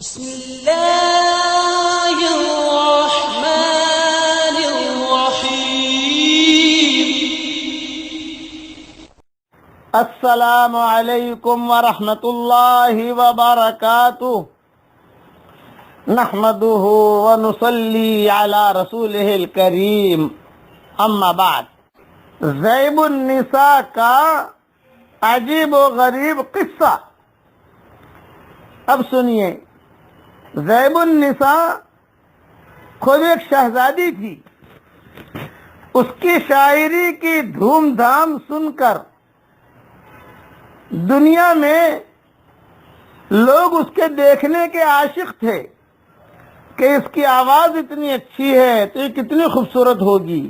بسم الله الرحمن الرحيم. السلام علیکم ورحمۃ اللہ وبرکاتہ. نحمده ونصلی علی رسولہ الکریم. اما بعد. ذیب النساء کا عجیب و غریب قصہ. اب سنیے. ذیب النساء خود ایک شہزادی تھی. اس کی شاعری کی دھوم دھام سن کر دنیا میں لوگ اس کے دیکھنے کے عاشق تھے کہ اس کی آواز اتنی اچھی ہے تو یہ کتنی خوبصورت ہوگی.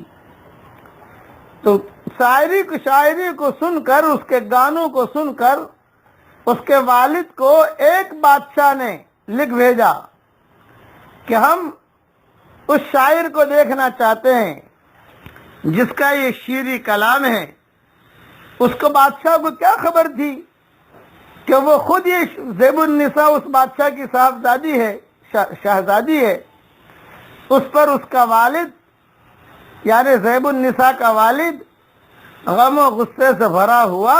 تو شاعری کو سن کر، اس کے گانوں کو سن کر اس کے والد کو ایک بادشاہ نے لکھ بھیجا کہ ہم اس شاعر کو دیکھنا چاہتے ہیں جس کا یہ شیریں کلام ہے. اس کو بادشاہ کو کیا خبر تھی کہ وہ خود یہ ذیب النساء اس بادشاہ کی صاحبزادی ہے، شہزادی ہے. اس پر اس کا والد یعنی ذیب النساء کا والد غم و غصے سے بھرا ہوا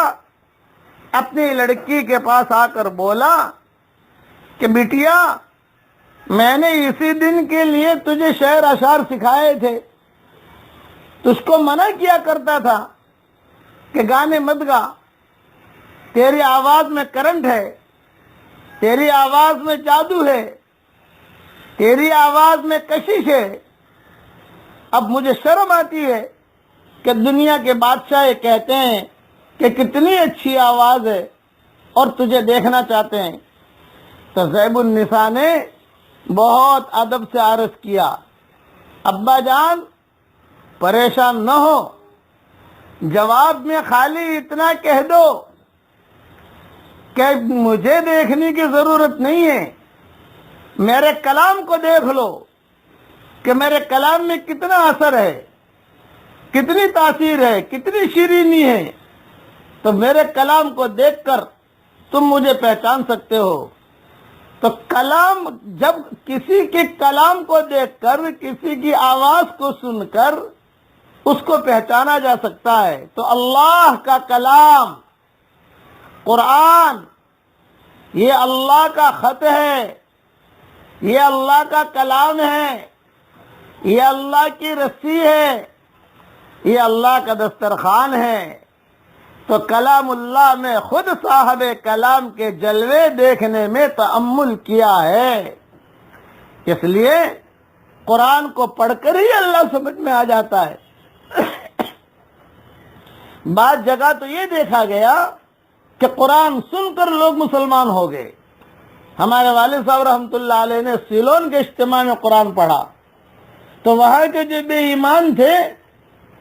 اپنی لڑکی کے پاس آ کر بولا کہ بیٹیا، میں نے اسی دن کے لیے تجھے شعر اشعار سکھائے تھے. تجھ کو منع کیا کرتا تھا کہ گانے مت گا، تیری آواز میں کرنٹ ہے، تیری آواز میں جادو ہے، تیری آواز میں کشش ہے. اب مجھے شرم آتی ہے کہ دنیا کے بادشاہ یہ کہتے ہیں کہ کتنی اچھی آواز ہے اور تجھے دیکھنا چاہتے ہیں. تو ذیب النساء نے بہت ادب سے عرض کیا، ابا جان پریشان نہ ہو، جواب میں خالی اتنا کہہ دو کہ مجھے دیکھنے کی ضرورت نہیں ہے، میرے کلام کو دیکھ لو کہ میرے کلام میں کتنا اثر ہے، کتنی تاثیر ہے، کتنی شیرینی ہے. تو میرے کلام کو دیکھ کر تم مجھے پہچان سکتے ہو. تو کلام، جب کسی کے کلام کو دیکھ کر، کسی کی آواز کو سن کر اس کو پہچانا جا سکتا ہے. تو اللہ کا کلام قرآن یہ اللہ کا خط ہے، یہ اللہ کا کلام ہے، یہ اللہ کی رسی ہے، یہ اللہ کا دسترخوان ہے. تو کلام اللہ میں خود صاحب کلام کے جلوے دیکھنے میں تأمل کیا ہے. اس لیے قرآن کو پڑھ کر ہی اللہ سمجھ میں آ جاتا ہے. بعض جگہ تو یہ دیکھا گیا کہ قرآن سن کر لوگ مسلمان ہو گئے. ہمارے والد صاحب رحمۃ اللہ علیہ نے سیلون کے اجتماع میں قرآن پڑھا تو وہاں کے جو بے ایمان تھے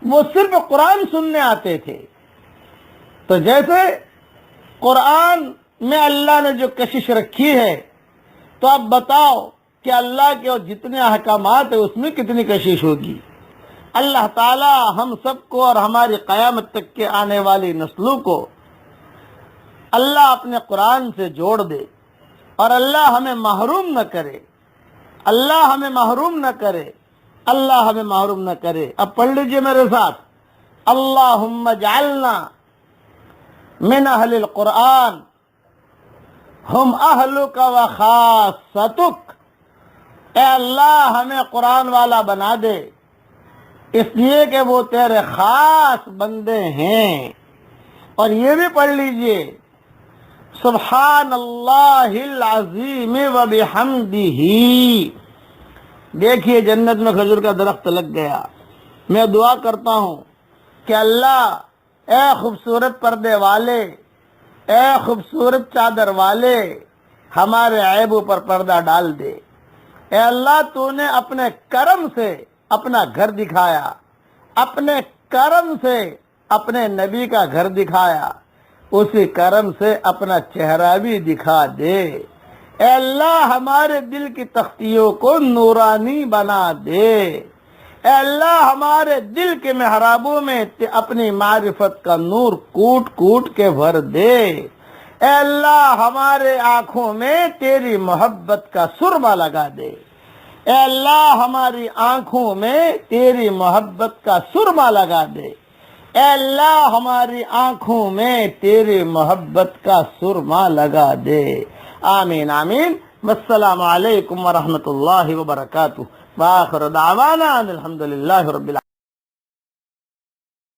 وہ صرف قرآن سننے آتے تھے. تو جیسے قرآن میں اللہ نے جو کشش رکھی ہے، تو اب بتاؤ کہ اللہ کے جتنے احکامات ہیں اس میں کتنی کشش ہوگی. اللہ تعالی ہم سب کو اور ہماری قیامت تک کے آنے والی نسلوں کو اللہ اپنے قرآن سے جوڑ دے اور اللہ ہمیں محروم نہ کرے، اللہ ہمیں محروم نہ کرے، اللہ ہمیں محروم نہ کرے. اب پڑھ لیجئے میرے ساتھ، اللہم اجعلنا من اہل القرآن ہم اہلک و خاصتک. اے اللہ ہمیں قرآن والا بنا دے اس لیے کہ وہ تیرے خاص بندے ہیں. اور یہ بھی پڑھ لیجئے، سبحان اللہ العظیم و بحمدہ. دیکھیے جنت میں کھجور کا درخت لگ گیا. میں دعا کرتا ہوں کہ اللہ اے خوبصورت پردے والے، اے خوبصورت چادر والے، ہمارے عیبوں پر پردہ ڈال دے. اے اللہ تو نے اپنے کرم سے اپنا گھر دکھایا، اپنے کرم سے اپنے نبی کا گھر دکھایا، اسی کرم سے اپنا چہرہ بھی دکھا دے. اے اللہ ہمارے دل کی تختیوں کو نورانی بنا دے. اے اللہ ہمارے دل کے محرابوں میں اپنی معرفت کا نور کوٹ کوٹ کے بھر دے. اے اللہ ہمارے آنکھوں میں تیری محبت کا سرما لگا دے، اے اللہ ہماری آنکھوں میں تیری محبت کا سرما لگا دے، اے اللہ ہماری آنکھوں میں تیری محبت کا سرما لگا دے، آمین آمین۔ السلام علیکم ورحمۃ اللہ وبرکاتہ، وآخر دعوانا ان الحمد للہ رب العالمین۔